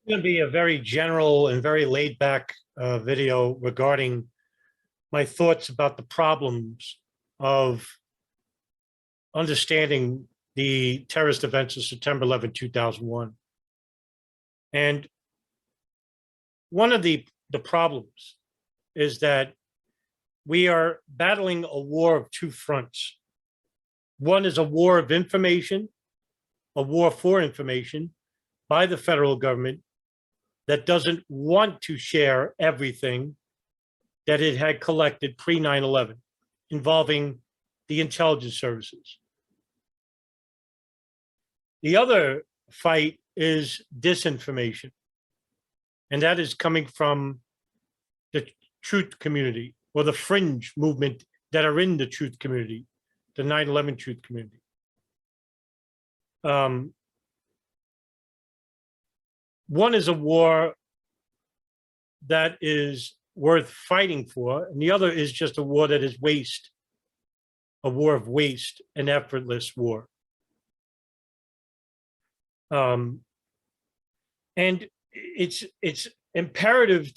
going to be a very general and very laid back video regarding my thoughts about the problems of understanding the terrorist events of September 11, 2001. And one of the problems is that we are battling a war of two fronts. One is a war of information, a war for information by the federal government that doesn't want to share everything that it had collected pre 9/11 involving the intelligence services. The other fight is disinformation, and that is coming from the truth community or the fringe movement that are in the truth community, the 9/11 truth community. One is a war that is worth fighting for, and the other is just a war that is waste, a war of waste, an effortless war. And it's imperative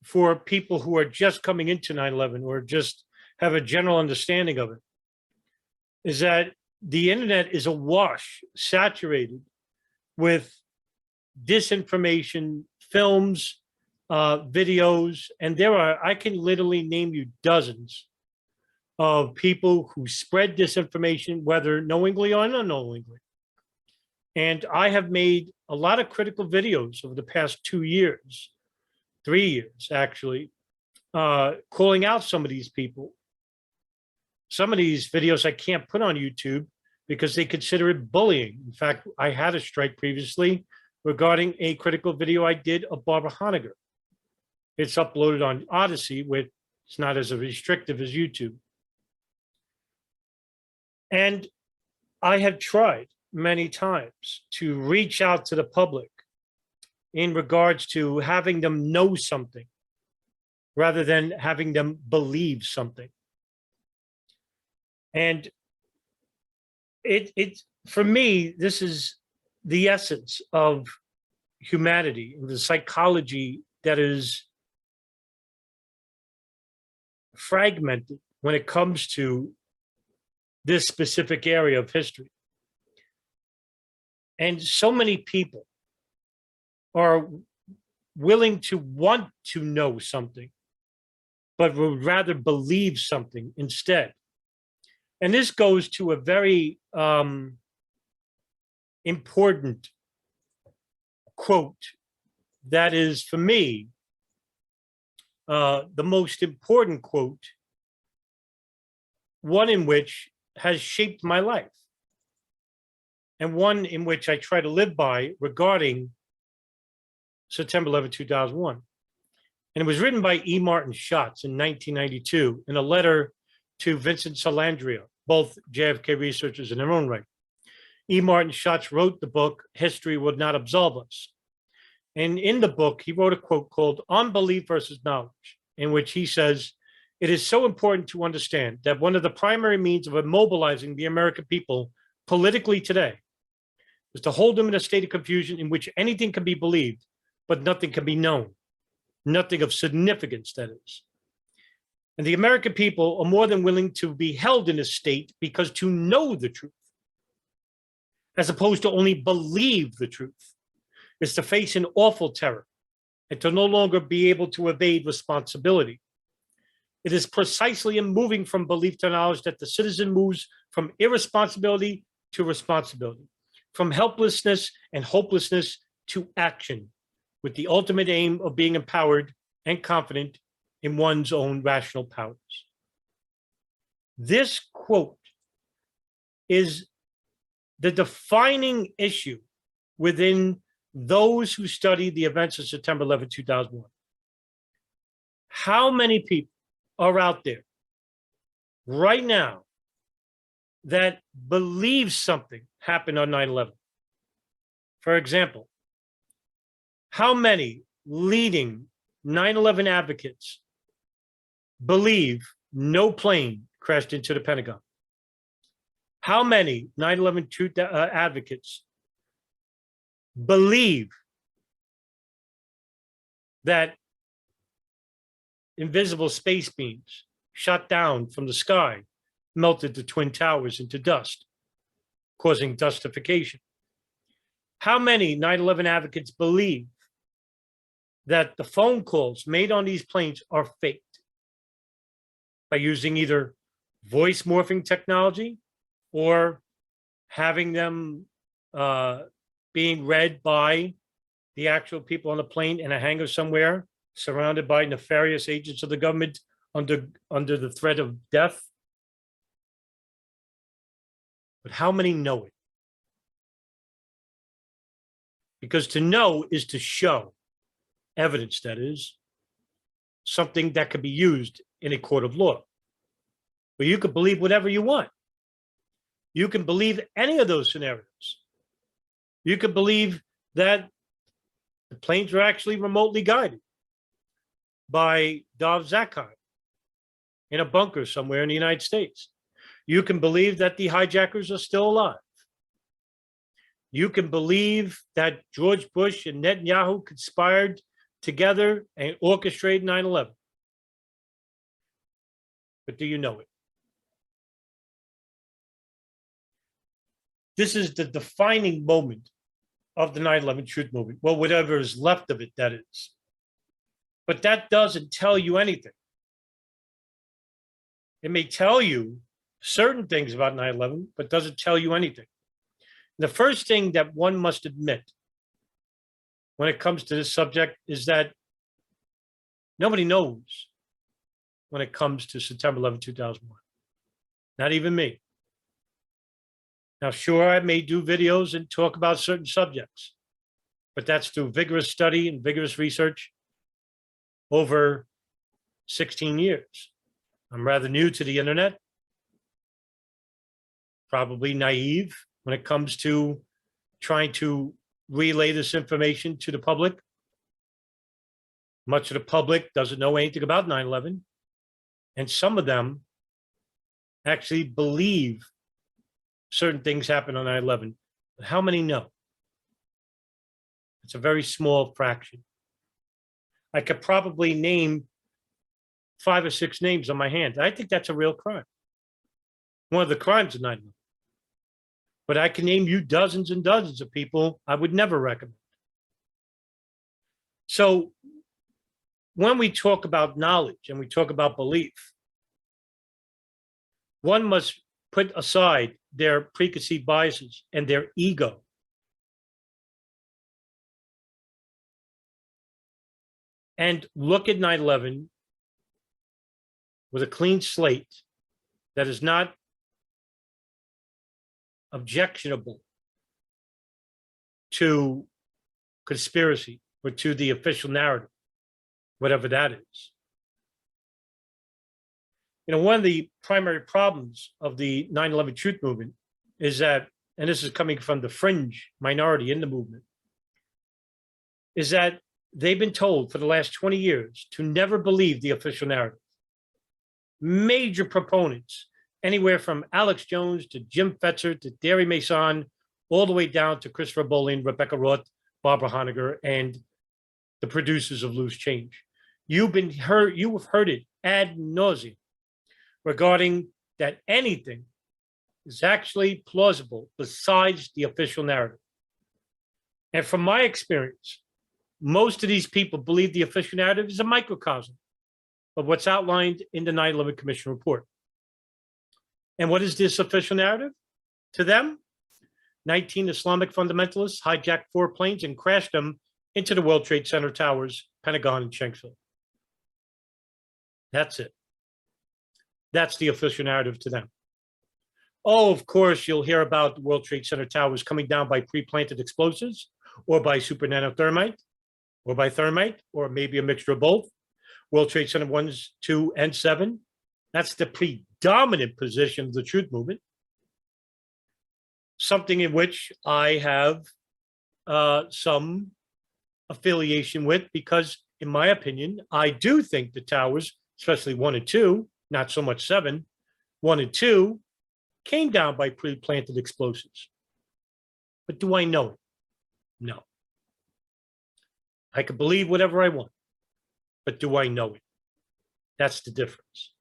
for people who are just coming into 9/11 or just have a general understanding of it, is that the internet is awash, saturated with disinformation, films, videos, and I can literally name you dozens of people who spread disinformation, whether knowingly or unknowingly. And I have made a lot of critical videos over the past 2 years, 3 years actually, calling out some of these people. Some of these videos I can't put on YouTube because they consider it bullying. In fact, I had a strike previously regarding a critical video I did of Barbara Honegger. It's uploaded on Odyssey, which is not as restrictive as YouTube. And I have tried many times to reach out to the public in regards to having them know something rather than having them believe something. And for me, this is the essence of humanity, the psychology that is fragmented when it comes to this specific area of history. And so many people are willing to want to know something, but would rather believe something instead. And this goes to a very important quote that is, for me, the most important quote, one in which has shaped my life, and one in which I try to live by regarding September 11, 2001. And it was written by E. Martin Schatz in 1992 in a letter to Vincent Salandria, both JFK researchers in their own right. E. Martin Schatz wrote the book, History Would Not Absolve Us. And in the book, he wrote a quote called On Belief versus Knowledge, in which he says, "It is so important to understand that one of the primary means of immobilizing the American people politically today is to hold them in a state of confusion in which anything can be believed, but nothing can be known, nothing of significance, that is. And the American people are more than willing to be held in a state because to know the truth, as opposed to only believe the truth, is to face an awful terror and to no longer be able to evade responsibility. It is precisely in moving from belief to knowledge that the citizen moves from irresponsibility to responsibility, from helplessness and hopelessness to action, with the ultimate aim of being empowered and confident in one's own rational powers." This quote is the defining issue within those who study the events of September 11, 2001. How many people are out there right now that believe something happened on 9/11? For example, how many leading 9/11 advocates believe no plane crashed into the Pentagon? How many 9/11 truth advocates believe that invisible space beams shot down from the sky melted the Twin Towers into dust, causing dustification? How many 9/11 advocates believe that the phone calls made on these planes are faked by using either voice morphing technology or having them being read by the actual people on the plane in a hangar somewhere, surrounded by nefarious agents of the government under the threat of death? But how many know it? Because to know is to show evidence, that is, something that could be used in a court of law. But you could believe whatever you want. You can believe any of those scenarios. You could believe that the planes were actually remotely guided by Dov Zakheim in a bunker somewhere in the United States. You can believe that the hijackers are still alive. You can believe that George Bush and Netanyahu conspired together and orchestrated 9/11. But do you know it? This is the defining moment of the 9/11 truth movement. Well, whatever is left of it, that is. But that doesn't tell you anything. It may tell you certain things about 9/11, but doesn't tell you anything. The first thing that one must admit when it comes to this subject is that nobody knows when it comes to September 11, 2001. Not even me. Now, sure, I may do videos and talk about certain subjects, but that's through vigorous study and vigorous research over 16 years. I'm rather new to the internet, probably naive when it comes to trying to relay this information to the public. Much of the public doesn't know anything about 9/11, and some of them actually believe certain things happened on 9/11. But how many know? It's a very small fraction. I could probably name 5 or 6 names on my hand. I think that's a real crime. One of the crimes of 9/11. But I can name you dozens and dozens of people I would never recommend. So when we talk about knowledge and we talk about belief, one must put aside their preconceived biases and their ego. And look at 9/11 with a clean slate that is not objectionable to conspiracy or to the official narrative, whatever that is. You know, one of the primary problems of the 9/11 truth movement is that, and this is coming from the fringe minority in the movement, is that they've been told for the last 20 years to never believe the official narrative. Major proponents, anywhere from Alex Jones to Jim Fetzer to Derry Mason, all the way down to Christopher Bolling, Rebecca Roth, Barbara Honegger, and the producers of Loose Change. You have heard it ad nauseum regarding that anything is actually plausible besides the official narrative. And from my experience, most of these people believe the official narrative is a microcosm of what's outlined in the 9/11 Commission report. And what is this official narrative? To them, 19 Islamic fundamentalists hijacked 4 planes and crashed them into the World Trade Center towers, Pentagon, and Shanksville. That's it. That's the official narrative to them. Oh, of course, you'll hear about the World Trade Center towers coming down by pre-planted explosives or by super nanothermite or by thermite or maybe a mixture of both. World Trade Center 1, 2, and 7. That's the predominant position of the truth movement. Something in which I have some affiliation with, because in my opinion, I do think the towers, especially 1 and 2, not so much 7, 1 and 2, came down by pre-planted explosives. But do I know it? No. I could believe whatever I want. but do I know it? That's the difference.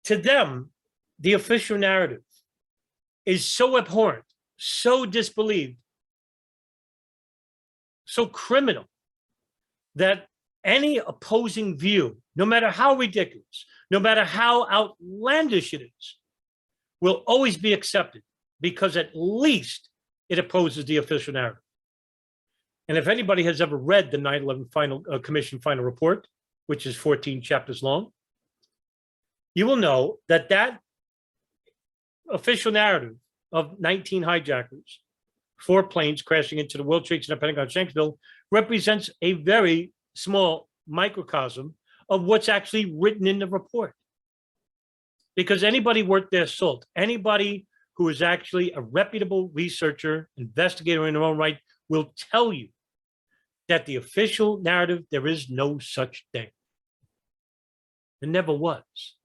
To them, the official narrative is so abhorrent, so disbelieved, so criminal, that any opposing view, no matter how ridiculous, no matter how outlandish it is, will always be accepted, because at least it opposes the official narrative. And if anybody has ever read the 9/11 Commission final report, which is 14 chapters long, you will know that that official narrative of 19 hijackers, 4 planes crashing into the World Trade Center, Pentagon, Shanksville, represents a very small microcosm of what's actually written in the report. Because anybody worth their salt, anybody who is actually a reputable researcher, investigator in their own right, will tell you that the official narrative, there is no such thing. There never was.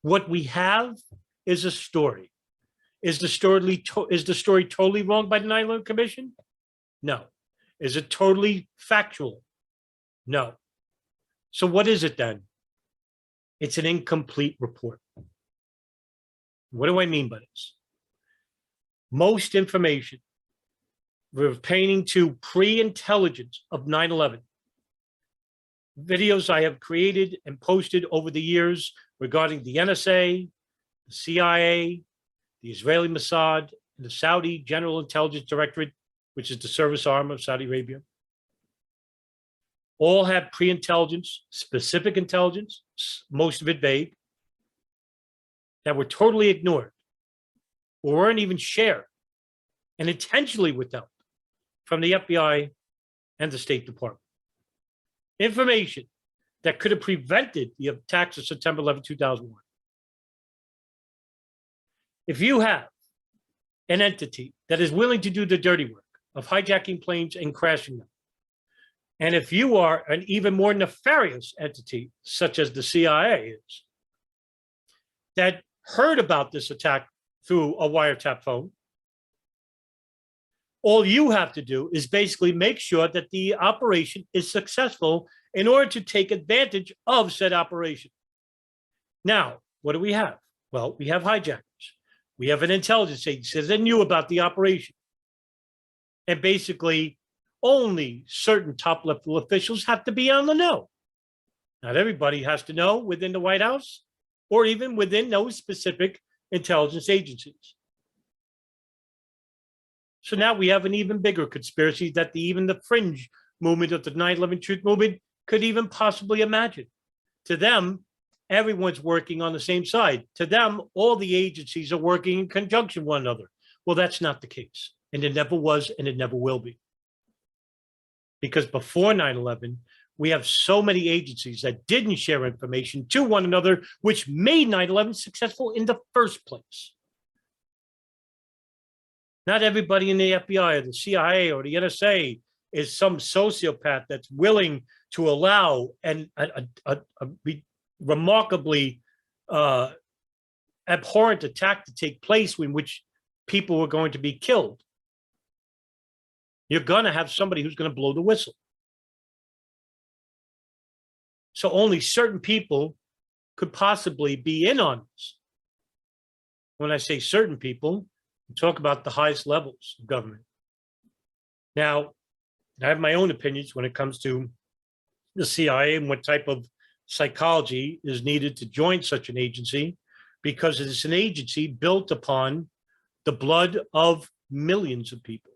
What we have is a story. Is the story totally wrong by the 9/11 Commission? No. Is it totally factual? No. So what is it then? It's an incomplete report. What do I mean by this? Most information pertaining to pre-intelligence of 9/11, videos I have created and posted over the years regarding the NSA, the CIA, the Israeli Mossad, and the Saudi General Intelligence Directorate, which is the service arm of Saudi Arabia, all have pre-intelligence, specific intelligence, most of it vague, that were totally ignored or weren't even shared and intentionally withheld from the FBI and the State Department. Information that could have prevented the attacks of September 11, 2001. If you have an entity that is willing to do the dirty work of hijacking planes and crashing them, and if you are an even more nefarious entity, such as the CIA is, that heard about this attack through a wiretap phone, all you have to do is basically make sure that the operation is successful in order to take advantage of said operation. Now, what do we have? Well, we have hijackers. We have an intelligence agency that knew about the operation. And basically, only certain top-level officials have to be on the know. Not everybody has to know within the White House or even within those specific intelligence agencies. So now we have an even bigger conspiracy that even the fringe movement of the 9/11 Truth Movement could even possibly imagine. To them, everyone's working on the same side. To them, all the agencies are working in conjunction with one another. Well, that's not the case. And it never was, and it never will be. Because before 9/11, we have so many agencies that didn't share information to one another, which made 9/11 successful in the first place. Not everybody in the FBI or the CIA or the NSA is some sociopath that's willing to allow a remarkably abhorrent attack to take place in which people were going to be killed. You're going to have somebody who's going to blow the whistle. So only certain people could possibly be in on this. When I say certain people, I talk about the highest levels of government. Now, I have my own opinions when it comes to the CIA and what type of psychology is needed to join such an agency, because it's an agency built upon the blood of millions of people,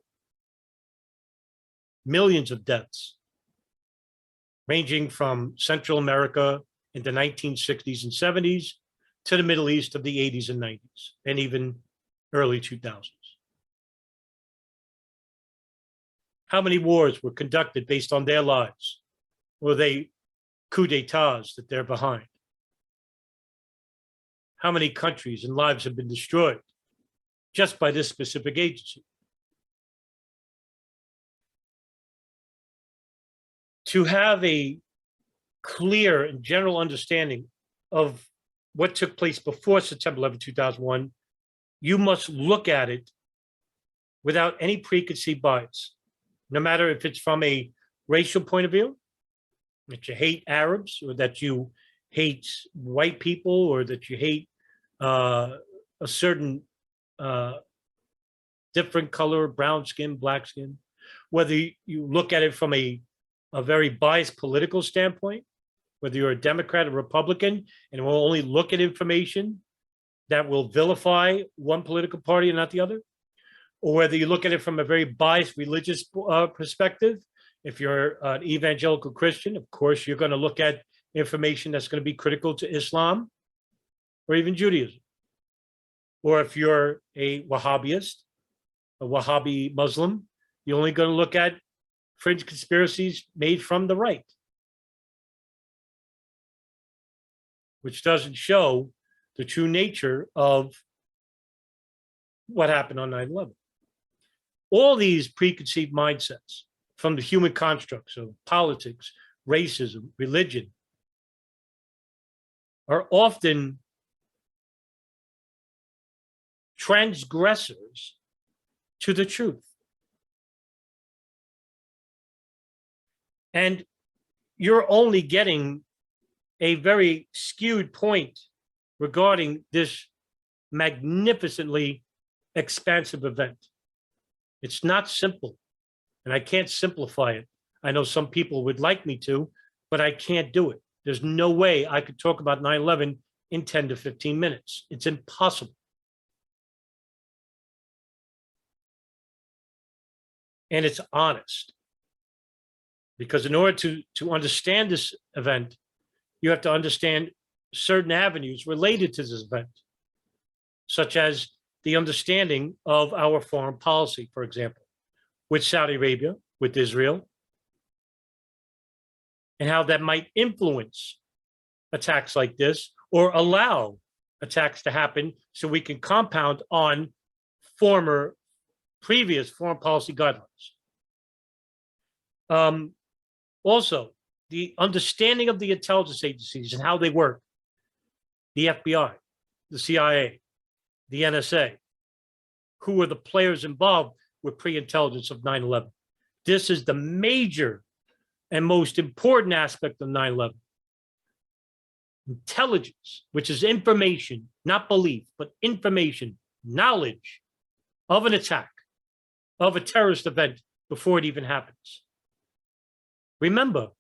millions of deaths, ranging from Central America in the 1960s and 70s to the Middle East of the 80s and 90s, and even early 2000s. How many wars were conducted based on their lives? Were they coups d'etats that they're behind? How many countries and lives have been destroyed just by this specific agency? To have a clear and general understanding of what took place before September 11, 2001, you must look at it without any preconceived bias, no matter if it's from a racial point of view, that you hate Arabs or that you hate white people or that you hate a certain different color, brown skin, black skin, whether you look at it from a very biased political standpoint, whether you're a Democrat or Republican and will only look at information that will vilify one political party and not the other, or whether you look at it from a very biased religious perspective. If you're an evangelical Christian, of course, you're going to look at information that's going to be critical to Islam or even Judaism. Or if you're a Wahhabist, a Wahhabi Muslim, you're only going to look at fringe conspiracies made from the right, which doesn't show the true nature of what happened on 9/11. All these preconceived mindsets from the human constructs of politics, racism, religion, are often transgressors to the truth. And you're only getting a very skewed point regarding this magnificently expansive event. It's not simple, and I can't simplify it. I know some people would like me to, but I can't do it. There's no way I could talk about 9/11 in 10 to 15 minutes. It's impossible. And it's honest. Because in order to understand this event, you have to understand certain avenues related to this event, such as the understanding of our foreign policy, for example, with Saudi Arabia, with Israel, and how that might influence attacks like this or allow attacks to happen so we can compound on previous foreign policy guidelines. Also, the understanding of the intelligence agencies and how they work, the FBI, the CIA, the NSA, who were the players involved with pre-intelligence of 9/11. This is the major and most important aspect of 9/11. Intelligence, which is information, not belief, but information, knowledge of an attack, of a terrorist event before it even happens. Remember,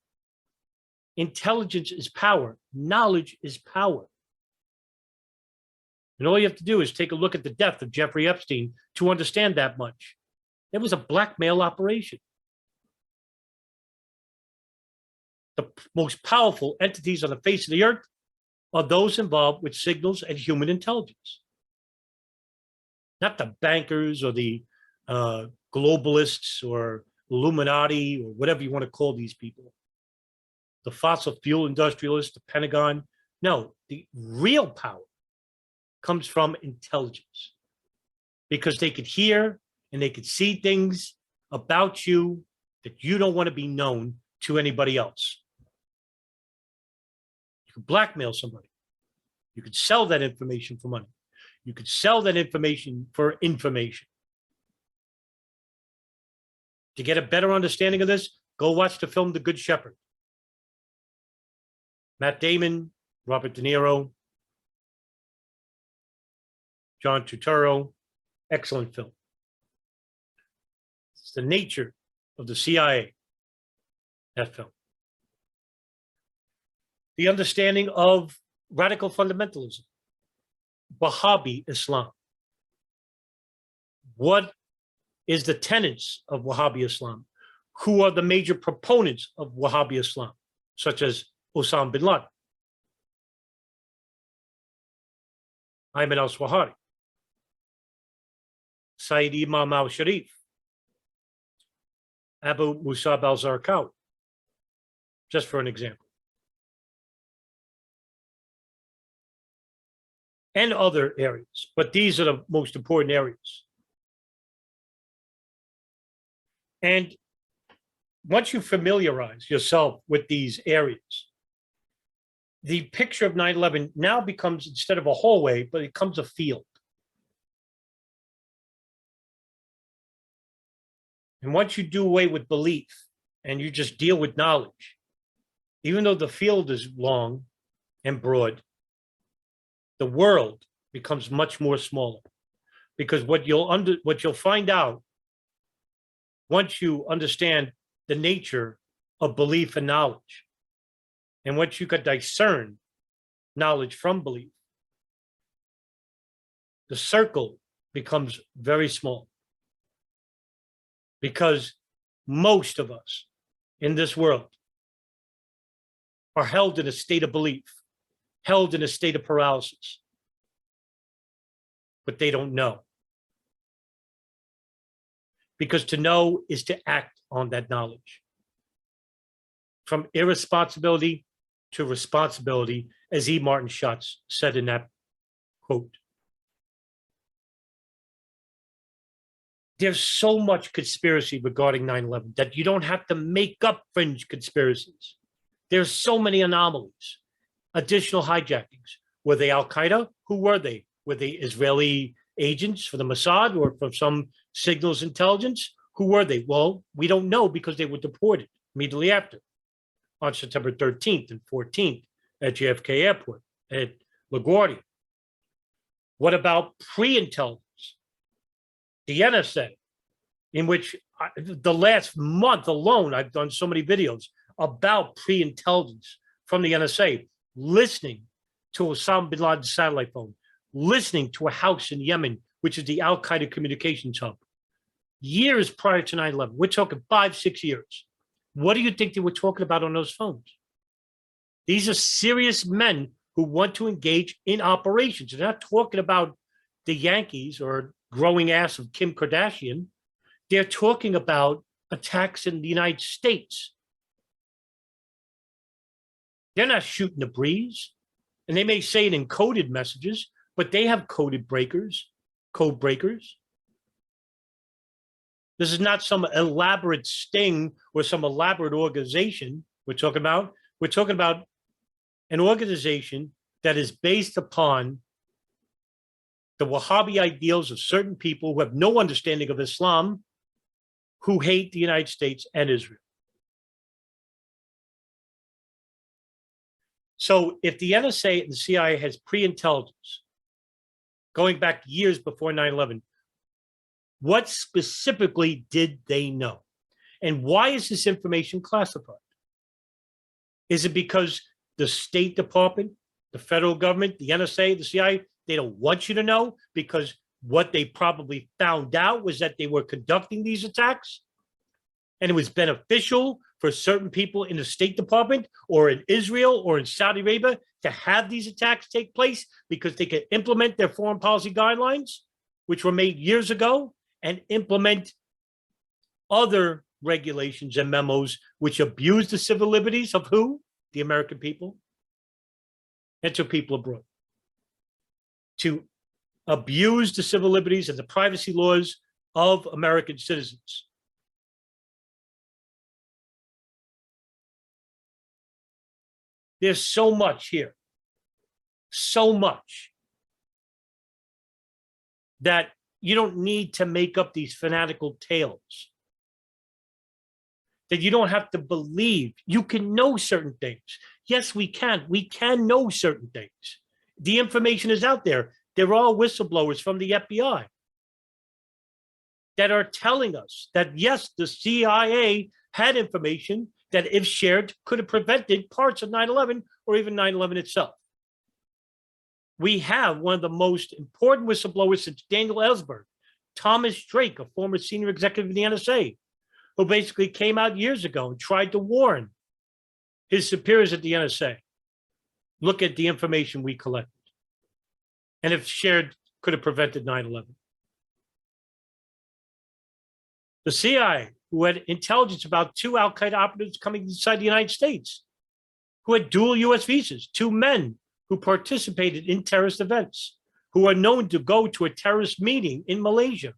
intelligence is power. Knowledge is power. And all you have to do is take a look at the death of Jeffrey Epstein to understand that much. It was a blackmail operation. The most powerful entities on the face of the earth are those involved with signals and human intelligence. Not the bankers or the globalists or Illuminati or whatever you want to call these people. The fossil fuel industrialists, the Pentagon. No, the real power comes from intelligence, because they could hear and they could see things about you that you don't want to be known to anybody else. You could blackmail somebody. You could sell that information for money. You could sell that information for information. To get a better understanding of this, go watch the film The Good Shepherd. Matt Damon, Robert De Niro, John Turturro, excellent film. It's the nature of the CIA, that film. The understanding of radical fundamentalism, Wahhabi Islam. What is the tenets of Wahhabi Islam? Who are the major proponents of Wahhabi Islam, such as Osama bin Laden, Ayman al-Zawahiri, Sayyid Imam al-Sharif, Abu Musab al-Zarqawi, just for an example. And other areas, but these are the most important areas. And once you familiarize yourself with these areas, the picture of 9/11 now becomes, instead of a hallway, but it becomes a field. And once you do away with belief and you just deal with knowledge, even though the field is long and broad, the world becomes much more smaller. Because what you'll find out once you understand the nature of belief and knowledge, and once you can discern knowledge from belief, the circle becomes very small. Because most of us in this world are held in a state of belief, held in a state of paralysis, but they don't know. Because to know is to act on that knowledge. From irresponsibility to responsibility, as E. Martin Schatz said in that quote. There's so much conspiracy regarding 9/11 that you don't have to make up fringe conspiracies. There's so many anomalies, additional hijackings. Were they Al-Qaeda? Who were they? Were they Israeli agents for the Mossad or from some signals intelligence? Who were they? Well, we don't know because they were deported immediately after on September 13th and 14th at JFK Airport at LaGuardia. What about pre-intelligence? The NSA, in which the last month alone, I've done so many videos about pre-intelligence from the NSA, listening to Osama bin Laden's satellite phone, listening to a house in Yemen, which is the Al-Qaeda communications hub, years prior to 9/11. We're talking 5-6 years. What do you think they were talking about on those phones? These are serious men who want to engage in operations. They're not talking about the Yankees or growing ass of Kim Kardashian. They're talking about attacks in the United States. They're not shooting the breeze. And they may say it in coded messages, but they have code breakers. This is not some elaborate sting or some elaborate organization we're talking about. We're talking about an organization that is based upon the Wahhabi ideals of certain people who have no understanding of Islam, who hate the United States and Israel. So if the NSA and the CIA has pre-intelligence, going back years before 9/11, what specifically did they know? And why is this information classified? Is it because the State Department, the federal government, the NSA, the CIA, they don't want you to know because what they probably found out was that they were conducting these attacks and it was beneficial for certain people in the State Department or in Israel or in Saudi Arabia to have these attacks take place because they could implement their foreign policy guidelines, which were made years ago, and implement other regulations and memos which abuse the civil liberties of who? The American people and to people abroad. To abuse the civil liberties and the privacy laws of American citizens. There's so much here, so much that you don't need to make up these fanatical tales. That you don't have to believe. You can know certain things. Yes, we can. We can know certain things. The information is out there. They're all whistleblowers from the FBI that are telling us that, yes, the CIA had information that, if shared, could have prevented parts of 9/11 or even 9/11 itself. We have one of the most important whistleblowers since Daniel Ellsberg, Thomas Drake, a former senior executive of the NSA, who basically came out years ago and tried to warn his superiors at the NSA. Look at the information we collected. And if shared, could have prevented 9/11. The CIA, who had intelligence about 2 Al-Qaeda operatives coming inside the United States, who had dual U.S. visas, 2 men who participated in terrorist events, who are known to go to a terrorist meeting in Malaysia,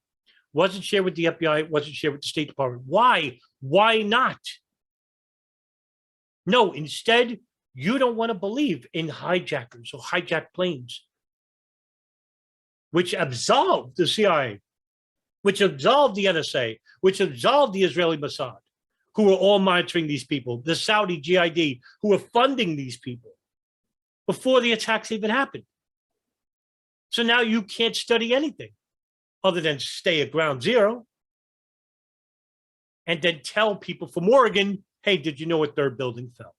wasn't shared with the FBI, wasn't shared with the State Department. Why? Why not? No, instead, you don't want to believe in hijackers or hijacked planes, which absolved the CIA, which absolved the NSA, which absolved the Israeli Mossad, who are all monitoring these people, the Saudi GID, who are funding these people before the attacks even happened. So now you can't study anything other than stay at ground zero and then tell people from Oregon, hey, did you know a third building fell?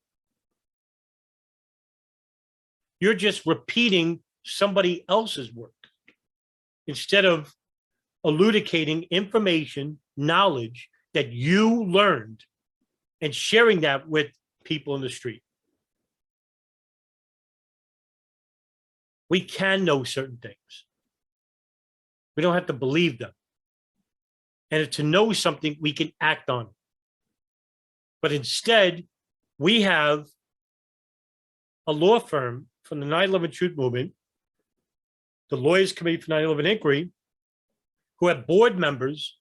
You're just repeating somebody else's work instead of elucidating information, knowledge that you learned and sharing that with people in the street. We can know certain things. We don't have to believe them. And to know something, we can act on it. But instead, we have a law firm from the 9/11 Truth Movement, the Lawyers Committee for 9/11 Inquiry, who have board members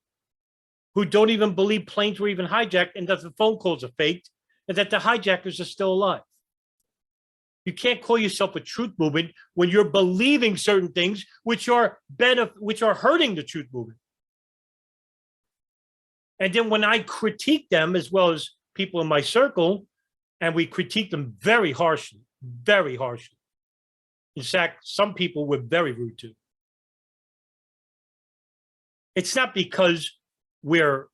who don't even believe planes were even hijacked and that the phone calls are faked and that the hijackers are still alive. You can't call yourself a truth movement when you're believing certain things which are hurting the truth movement. And then when I critique them, as well as people in my circle, and we critique them very harshly, very harshly. In fact, some people were very rude to. It's not because we're,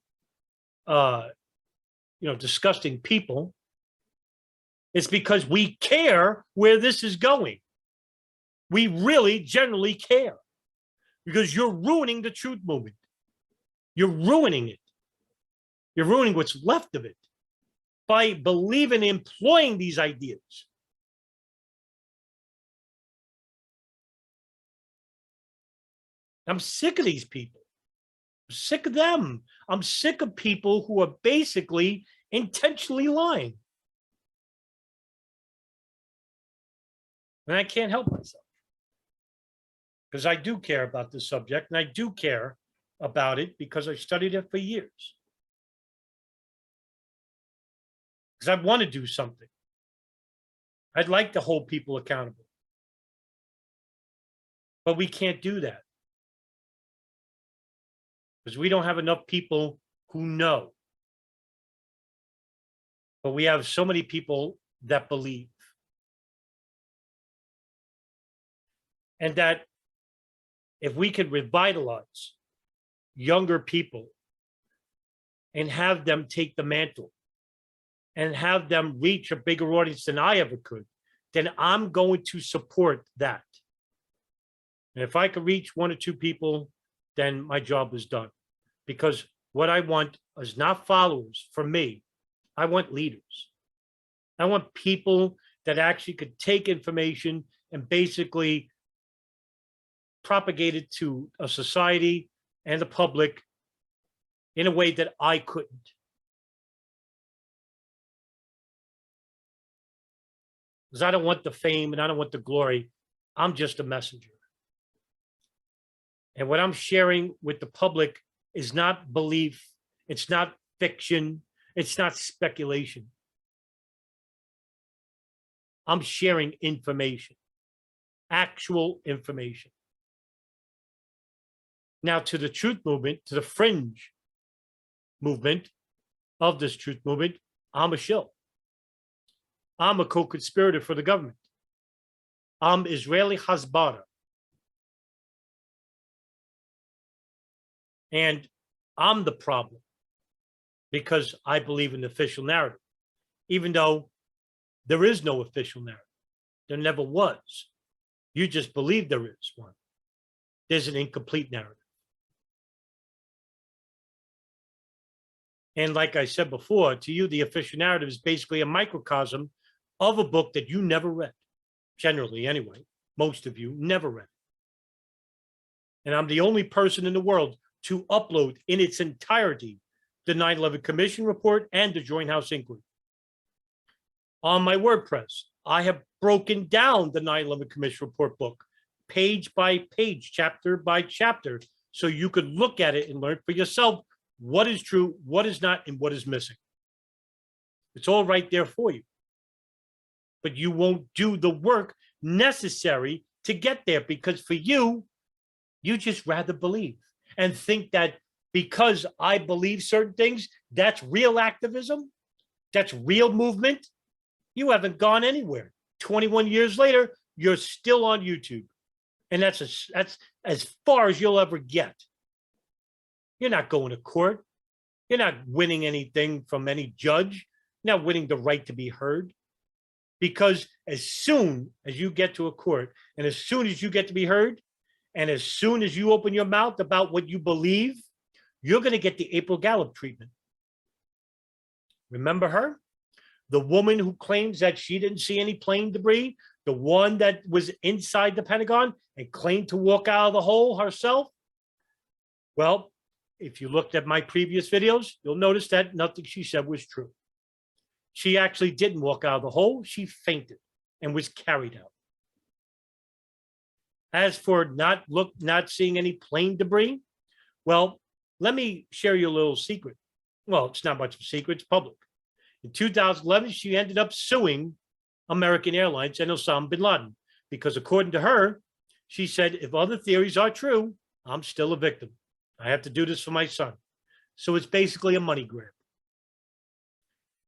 disgusting people. It's because we care where this is going. We really generally care because you're ruining the truth movement. You're ruining it. You're ruining what's left of it by believing and employing these ideas. I'm sick of these people. I'm sick of them. I'm sick of people who are basically intentionally lying. And I can't help myself because I do care about this subject and I do care about it because I studied it for years. Because I want to do something. I'd like to hold people accountable. But we can't do that. Because we don't have enough people who know. But we have so many people that believe. And that if we could revitalize younger people and have them take the mantle and have them reach a bigger audience than I ever could, then I'm going to support that. And if I could reach 1 or 2 people, then my job is done. Because what I want is not followers for me. I want leaders. I want people that actually could take information and basically propagate it to a society and the public in a way that I couldn't. Because I don't want the fame and I don't want the glory. I'm just a messenger. And what I'm sharing with the public is not belief. It's not fiction. It's not speculation. I'm sharing information, actual information. Now, to the truth movement, to the fringe movement of this truth movement, I'm a shill. I'm a co-conspirator for the government. I'm Israeli Hasbara. And I'm the problem because I believe in the official narrative, even though there is no official narrative. There never was. You just believe there is one. There's an incomplete narrative. And like I said before, to you, the official narrative is basically a microcosm of a book that you never read. Generally, anyway, most of you never read. And I'm the only person in the world to upload in its entirety the 9/11 Commission report and the Joint House Inquiry. On my WordPress, I have broken down the 9/11 Commission report book, page by page, chapter by chapter, so you could look at it and learn for yourself what is true, what is not, and what is missing. It's all right there for you. But you won't do the work necessary to get there because for you, you just rather believe and think that because I believe certain things, That's real activism. That's real movement. You haven't gone anywhere. 21 years later, you're still on YouTube. And that's as far as you'll ever get. You're not going to court. You're not winning anything from any judge. You're not winning the right to be heard. Because as soon as you get to a court, and as soon as you get to be heard, and as soon as you open your mouth about what you believe, you're going to get the April Gallup treatment. Remember her? The woman who claims that she didn't see any plane debris, the one that was inside the Pentagon and claimed to walk out of the hole herself? Well, if you looked at my previous videos, you'll notice that nothing she said was true. She actually didn't walk out of the hole. She fainted and was carried out. As for not seeing any plane debris, well, let me share you a little secret. Well, it's not much of a secret. It's public. In 2011, she ended up suing American Airlines and Osama bin Laden because, according to her, she said, if other theories are true, I'm still a victim. I have to do this for my son. So it's basically a money grab.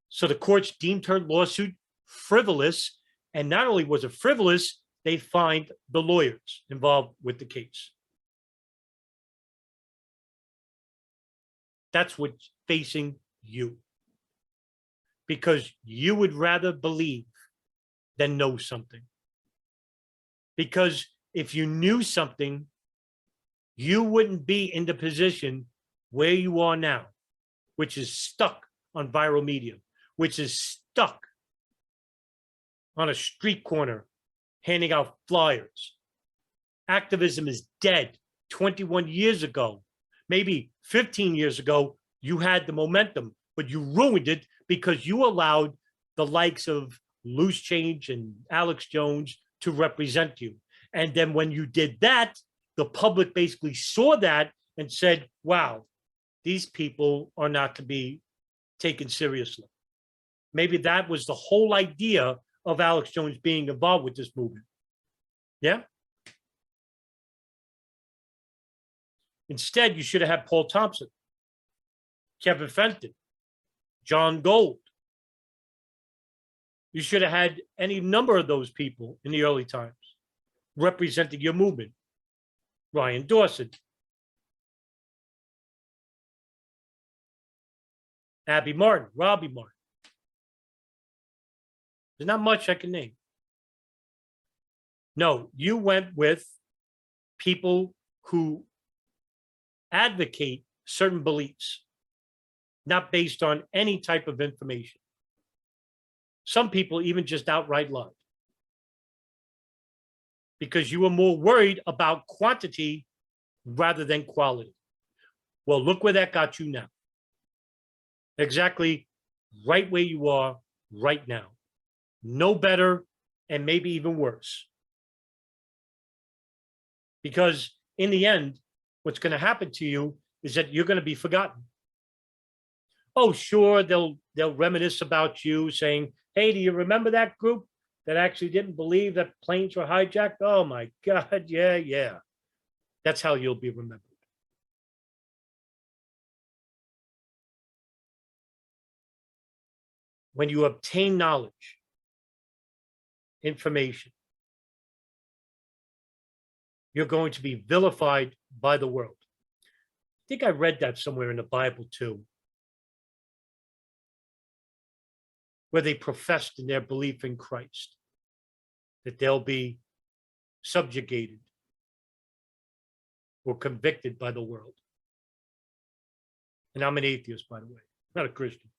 So the courts deemed her lawsuit frivolous. And not only was it frivolous, they fined the lawyers involved with the case. That's what's facing you. Because you would rather believe than know something. Because if you knew something, you wouldn't be in the position where you are now, which is stuck on viral media, which is stuck on a street corner handing out flyers. Activism is dead. 21 years ago, maybe 15 years ago, you had the momentum, but you ruined it because you allowed the likes of Loose Change and Alex Jones to represent you. And then when you did that, the public basically saw that and said, wow, these people are not to be taken seriously. Maybe that was the whole idea of Alex Jones being involved with this movement. Yeah. Instead, you should have had Paul Thompson, Kevin Fenton, John Gold. You should have had any number of those people in the early times representing your movement. Ryan Dawson, Abby Martin, Robbie Martin. There's not much I can name. No, you went with people who advocate certain beliefs, not based on any type of information. Some people even just outright lied because you were more worried about quantity rather than quality. Well, look where that got you now. Exactly right where you are right now. No better and maybe even worse. Because in the end, what's going to happen to you is that you're going to be forgotten. Oh, sure, they'll reminisce about you saying, hey, do you remember that group that actually didn't believe that planes were hijacked? Oh my God, yeah. That's how you'll be remembered. When you obtain knowledge, information, you're going to be vilified by the world. I think I read that somewhere in the Bible too, where they professed in their belief in Christ that they'll be subjugated or convicted by the world. And I'm an atheist, by the way, not a Christian.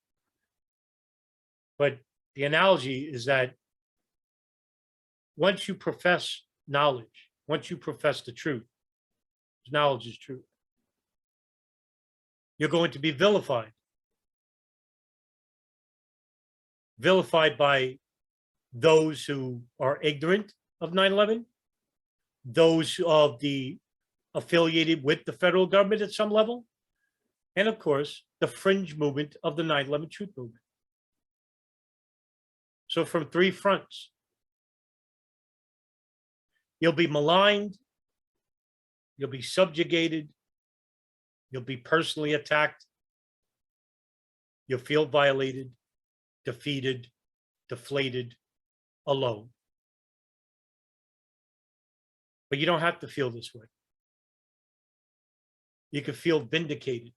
But the analogy is that once you profess knowledge, once you profess the truth, knowledge is truth, you're going to be vilified. Vilified by those who are ignorant of 9/11, those of the affiliated with the federal government at some level, and of course, the fringe movement of the 9/11 truth movement. So from three fronts, you'll be maligned, you'll be subjugated, you'll be personally attacked, You'll feel violated, defeated, deflated, alone. But you don't have to feel this way. You could feel vindicated.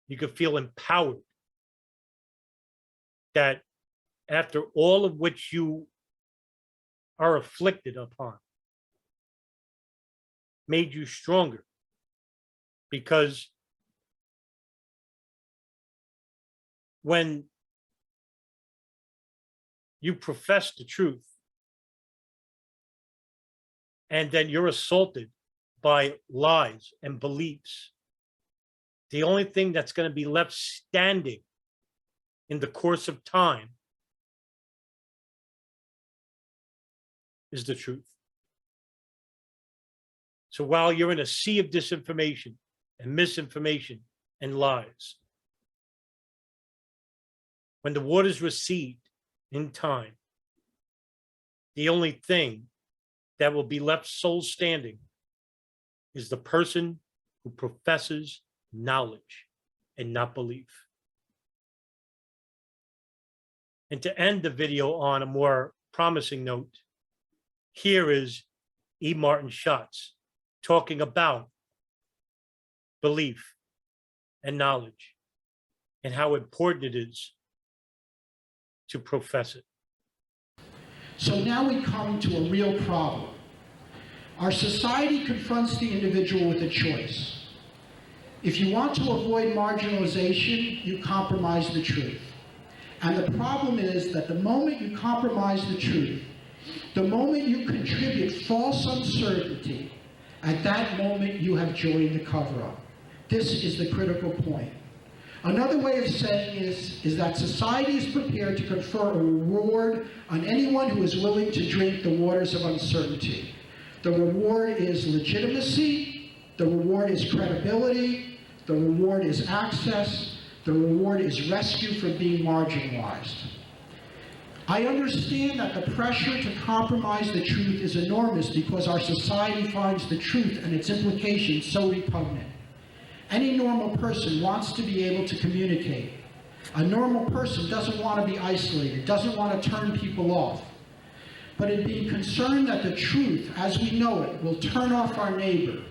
You could feel empowered that after all of which you are afflicted upon, made you stronger, because when you profess the truth and then you're assaulted by lies and beliefs, the only thing that's going to be left standing in the course of time is the truth. So while you're in a sea of disinformation and misinformation and lies, when the waters recede in time, the only thing that will be left sole standing is the person who professes knowledge and not belief. And to end the video on a more promising note, here is E. Martin Schatz talking about belief and knowledge and how important it is to profess it. So now we come to a real problem. Our society confronts the individual with a choice. If you want to avoid marginalization, you compromise the truth. And the problem is that the moment you compromise the truth, the moment you contribute false uncertainty, at that moment you have joined the cover-up. This is the critical point. Another way of saying this is that society is prepared to confer a reward on anyone who is willing to drink the waters of uncertainty. The reward is legitimacy, the reward is credibility, the reward is access, the reward is rescue from being marginalized. I understand that the pressure to compromise the truth is enormous because our society finds the truth and its implications so repugnant. Any normal person wants to be able to communicate. A normal person doesn't want to be isolated, doesn't want to turn people off. But in being concerned that the truth, as we know it, will turn off our neighbor,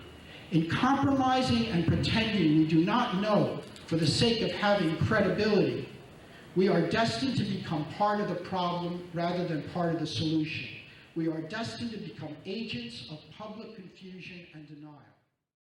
in compromising and pretending we do not know for the sake of having credibility, we are destined to become part of the problem rather than part of the solution. We are destined to become agents of public confusion and denial.